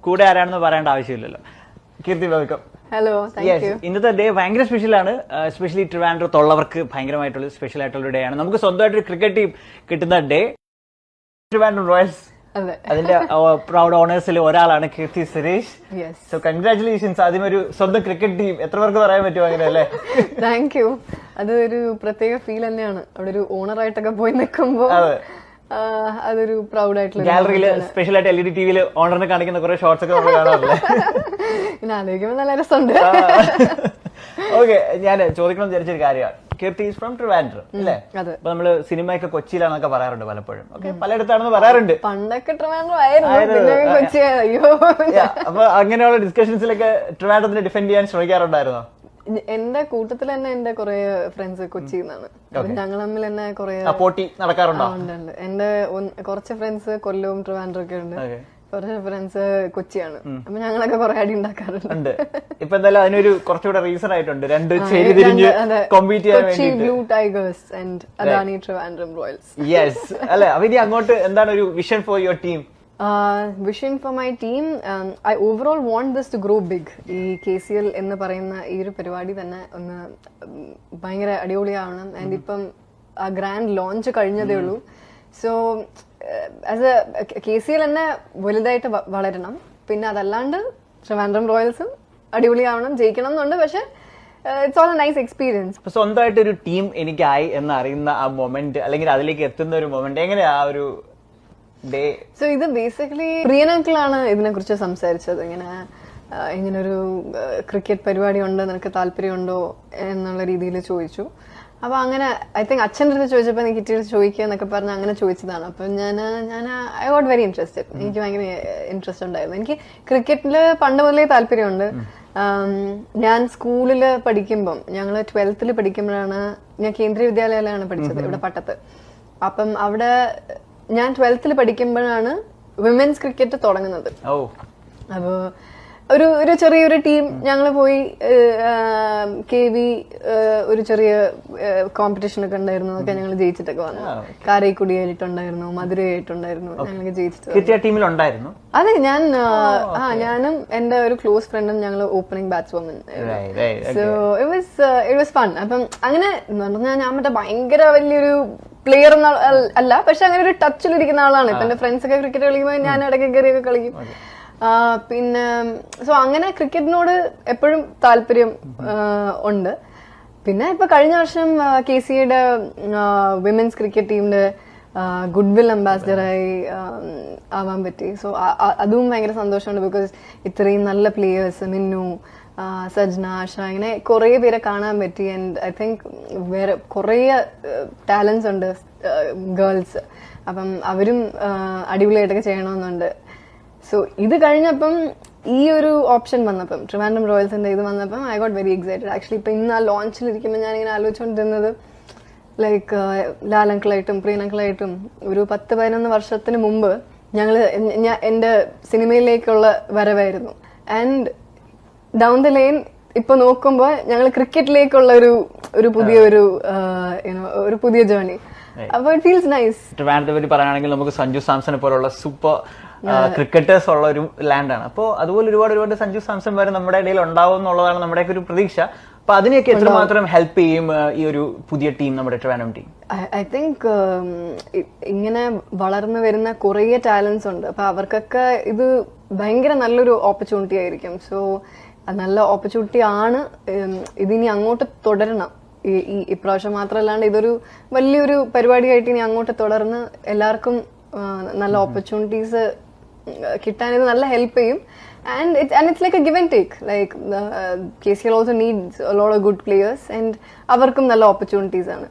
കൂടെ ആരാണെന്ന് പറയേണ്ട ആവശ്യമില്ലല്ലോ. കീർത്തി, വെൽക്കം. Hello, thank you. ഇന്നത്തെ ഡേ ഭയങ്കര സ്പെഷ്യലാണ്. എസ്പെഷ്യലി ട്രിവാൻഡ്രത്തുള്ളവർക്ക് ഭയങ്കരമായിട്ടുള്ള സ്പെഷ്യൽ ആയിട്ടുള്ള ഡേ ആണ്. നമുക്ക് സ്വന്തമായിട്ടൊരു ക്രിക്കറ്റ് ടീം കിട്ടുന്ന ഡേ. ട്രിവാൻഡ്രം റോയൽസ് അതിന്റെ പ്രൗഡ് ഓണേഴ്സിൽ ഒരാളാണ് കീർത്തി സുരേഷ്. So congratulations. ആദ്യം ഒരു സ്വന്തം ക്രിക്കറ്റ് ടീം എത്ര പേർക്ക് പറയാൻ പറ്റും അങ്ങനെ അല്ലേ? Thank you. അത് ഒരു പ്രത്യേക ഫീൽ തന്നെയാണ്. അവിടെ ഒരു ഓണറായിട്ടൊക്കെ പോയി നിൽക്കുമ്പോ അതൊരു പ്രൗഡ് ആയിട്ടുള്ള ഗാലറിയിൽ സ്പെഷ്യൽ ആയിട്ട് LED TV ഓണറിനെ കാണിക്കുന്ന കുറെ ഷോർട്സ് ഒക്കെ നമ്മൾ കാണാറില്ലേ? പിന്നെ ആലോചിക്കുമ്പോൾ നല്ല രസമുണ്ട്. ഓക്കെ, ഞാൻ ചോദിക്കണം വിചാരിച്ചൊരു കാര്യമാണ്. കീർത്തി ഈസ് ഫ്രം ട്രിവാൻഡ്രം അല്ലേ? അപ്പൊ നമ്മള് സിനിമയൊക്കെ കൊച്ചിയിലാന്നൊക്കെ പറയാറുണ്ട് പലപ്പോഴും. ഓക്കെ, പലയിടത്താണെന്ന് പറയാറുണ്ട്. പണ്ടൊക്കെ ട്രിവാൻഡ്രം ആയിരുന്നു, കൊച്ചി. അയ്യോ, അപ്പൊ അങ്ങനെയുള്ള ഡിസ്കഷൻസിലൊക്കെ ട്രിവാൻഡ്രത്തിനെ ഡിഫെൻഡ് ചെയ്യാൻ ശ്രമിക്കാറുണ്ടായിരുന്നോ? എന്റെ കൂട്ടത്തിൽ തന്നെ എന്റെ കുറെ ഫ്രണ്ട്സ് കൊച്ചിയിൽ നിന്നാണ്. ഞങ്ങൾ തമ്മിൽ തന്നെ കുറെ പോട്ടി നടക്കാറുണ്ടോ? ഉണ്ട്. എന്റെ കുറച്ച് ഫ്രണ്ട്സ് കൊല്ലവും ട്രിവാൻഡ്രം ഒക്കെ ഉണ്ട്. കുറച്ച് ഫ്രണ്ട്സ് കൊച്ചിയാണ്. അപ്പൊ ഞങ്ങളൊക്കെ കുറെ അടി ഉണ്ടാക്കാറുണ്ട്. ഇപ്പൊ എന്തായാലും അതിനൊരു കുറച്ചുകൂടെ റീസൺ ആയിട്ടുണ്ട്. രണ്ട് ചേരി തിരിഞ്ഞ് കോമ്പീറ്റ് ചെയ്യാൻ Kochi blue tigers and Adani Trivandrum royals. Yes അല്ലെ? അപ്പൊ ഇനി അങ്ങോട്ട് എന്താണ് ഒരു vision for your team? Vision for my team, I overall want this to grow big. ഈ KCL എന്ന് പറയുന്ന ഈ ഒരു പരിപാടി തന്നെ ഒന്ന് ഭയങ്കര അടിപൊളിയാവണം. ആൻഡ് ഇപ്പം ആ ഗ്രാൻഡ് ലോഞ്ച് കഴിഞ്ഞതേ ഉള്ളൂ. സോ ആസ് എ KCL തന്നെ വലുതായിട്ട് വളരണം. പിന്നെ അതല്ലാണ്ട് ട്രിവാൻഡ്രം റോയൽസും അടിപൊളിയാവണം, ജയിക്കണം എന്നുണ്ട്. പക്ഷെ it's all A nice experience. സ്വന്തമായിട്ട് ഒരു ടീം എനിക്കായി എന്ന് അറിയുന്ന ആ മൊമെന്റ്, അല്ലെങ്കിൽ അതിലേക്ക് എത്തുന്ന ഒരു മൊമെന്റ് എങ്ങനെയാ ആ ഒരു ഡേ? സോ ഇത് ബേസിക്കലി പ്രിയനങ്കിളാണ് ഇതിനെ കുറിച്ച് സംസാരിച്ചത്. ഇങ്ങനൊരു ക്രിക്കറ്റ് പരിപാടി ഉണ്ട്, നിനക്ക് താല്പര്യമുണ്ടോ എന്നുള്ള രീതിയിൽ ചോദിച്ചു. അപ്പൊ അങ്ങനെ ഐ തിങ്ക് അച്ഛൻ്റെ അടുത്ത് ചോദിച്ചപ്പോൾ എനിക്ക് ടീച്ചർ ചോദിക്കുക എന്നൊക്കെ പറഞ്ഞ് അങ്ങനെ ചോദിച്ചതാണ്. അപ്പൊ ഞാൻ ഐ ഗോട്ട് വെരി ഇൻട്രസ്റ്റഡ്. എനിക്ക് ഭയങ്കര ഇൻട്രസ്റ്റ് ഉണ്ടായിരുന്നു. എനിക്ക് ക്രിക്കറ്റില് പണ്ട് മുതലേ താല്പര്യമുണ്ട്. ഞാൻ സ്കൂളിൽ പഠിക്കുമ്പം, ഞങ്ങൾ 12th പഠിക്കുമ്പോഴാണ്, ഞാൻ കേന്ദ്രീയ വിദ്യാലയത്തിലാണ് പഠിച്ചത് ഇവിടെ പട്ടത്ത്. അപ്പം അവിടെ ഞാൻ 12th പഠിക്കുമ്പോഴാണ് വിമൻസ് ക്രിക്കറ്റ് തുടങ്ങുന്നത്. അപ്പോ ഒരു ചെറിയൊരു ടീം ഞങ്ങൾ പോയി KV ഒരു ചെറിയ കോമ്പറ്റീഷൻ ഒക്കെ ഉണ്ടായിരുന്നു. അതൊക്കെ ഞങ്ങൾ ജയിച്ചിട്ടൊക്കെ വന്നു. കാരൈക്കുടി ആയിട്ടുണ്ടായിരുന്നു, മധുര ആയിട്ടുണ്ടായിരുന്നു. ഞങ്ങൾക്ക് ജയിച്ചിട്ട്. അതെ, ഞാനും എന്റെ ഒരു ക്ലോസ് ഫ്രണ്ടും ഞങ്ങൾ opening batswoman. So it was fun. അപ്പം അങ്ങനെ എന്ന് പറഞ്ഞാൽ ഞാൻ മറ്റേ ഭയങ്കര വലിയൊരു പ്ലെയർ അല്ല, പക്ഷെ അങ്ങനെ ഒരു ടച്ചിലിരിക്കുന്ന ആളാണ്. ഇപ്പൊ എന്റെ ഫ്രണ്ട്സ് ഒക്കെ ക്രിക്കറ്റ് കളിക്കുമ്പോൾ ഞാൻ ഇടയ്ക്ക് കയറിയൊക്കെ കളിക്കും. പിന്നെ സോ അങ്ങനെ ക്രിക്കറ്റിനോട് എപ്പോഴും താല്പര്യം ഉണ്ട്. പിന്നെ ഇപ്പൊ കഴിഞ്ഞ വർഷം KCAയുടെ വിമൻസ് ക്രിക്കറ്റ് ടീമിന്റെ ഗുഡ്വിൽ അംബാസിഡറായി ആവാൻ പറ്റി. സോ അതും ഭയങ്കര സന്തോഷമുണ്ട്. ബിക്കോസ് ഇത്രയും നല്ല പ്ലേയേഴ്സ്, മിന്നു, സജ്ന, ആഷ, ഇങ്ങനെ കുറെ പേരെ കാണാൻ പറ്റി. ആൻഡ് ഐ തിങ്ക് വേറെ കുറെ ടാലൻസ് ഉണ്ട് ഗേൾസ്. അപ്പം അവരും അടിപൊളിയായിട്ടൊക്കെ ചെയ്യണമെന്നുണ്ട്. സോ ഇത് കഴിഞ്ഞപ്പം ഈ ഒരു ഓപ്ഷൻ വന്നപ്പം, ട്രിവാൻഡ്രം റോയൽസിന്റെ ഇത് വന്നപ്പം I got very excited. Actually ഇപ്പൊ ഇന്ന് ആ ലോഞ്ചിലിരിക്കുമ്പോൾ ഞാനിങ്ങനെ ആലോചിച്ചുകൊണ്ടിരുന്നത് ലൈക്ക് ലാലങ്കളായിട്ടും പ്രിയനങ്കളായിട്ടും ഒരു 10-11 വർഷത്തിന് മുമ്പ് എന്റെ സിനിമയിലേക്കുള്ള വരവായിരുന്നു. ആൻഡ് ഡൗൺ ദ ലൈൻ ഇപ്പൊ നോക്കുമ്പോൾ ഞങ്ങൾ ക്രിക്കറ്റിലേക്കുള്ള ഒരു പുതിയ ജേർണി. അപ്പൊ ഇറ്റ് ഫീൽസ് നൈസ്. ട്രിവാൻഡ്രത്തെ പറ്റി പറയുകയാണെങ്കിൽ നമുക്ക് സഞ്ജു സാംസനെ പോലുള്ള സൂപ്പർ ക്രിക്കറ്റേഴ്സ് ഉള്ള ഒരു ലാൻഡാണ്. അപ്പോൾ അതുപോലെ ഒരുപാട് സഞ്ജു സാംസൺ വരെ നമ്മുടെ ഇടയിൽ ഉണ്ടാവും എന്നുള്ളതാണ് നമ്മുടെയൊക്കെ ഒരു പ്രതീക്ഷ. അപ്പൊ അതിനെയൊക്കെ എത്രമാത്രം ഹെൽപ്പ് ചെയ്യും ഈ ഒരു പുതിയ ടീം, നമ്മുടെ ട്രിവാൻഡ്രം ടീം? ഐ തിങ്ക് ഇങ്ങനെ വളർന്നു വരുന്ന കുറേ ടാലൻസ് ഉണ്ട്. അപ്പൊ അവർക്കൊക്കെ ഇത് ഭയങ്കര നല്ലൊരു ഓപ്പർച്യൂണിറ്റി ആയിരിക്കും. സോ നല്ല ഓപ്പർച്യൂണിറ്റി ആണ്. ഇതിനി അങ്ങോട്ട് തുടരണം. ഇപ്രാവശ്യം മാത്രമല്ലാണ്ട് ഇതൊരു വലിയൊരു പരിപാടിയായിട്ട് ഇനി അങ്ങോട്ട് തുടർന്ന് എല്ലാവർക്കും നല്ല ഓപ്പർച്യൂണിറ്റീസ് കിട്ടാൻ ഇത് നല്ല ഹെൽപ്പ് ചെയ്യും. And it's like a give and take. Like KCL also needs a lot of good players, and avarkum nalla opportunities aanu.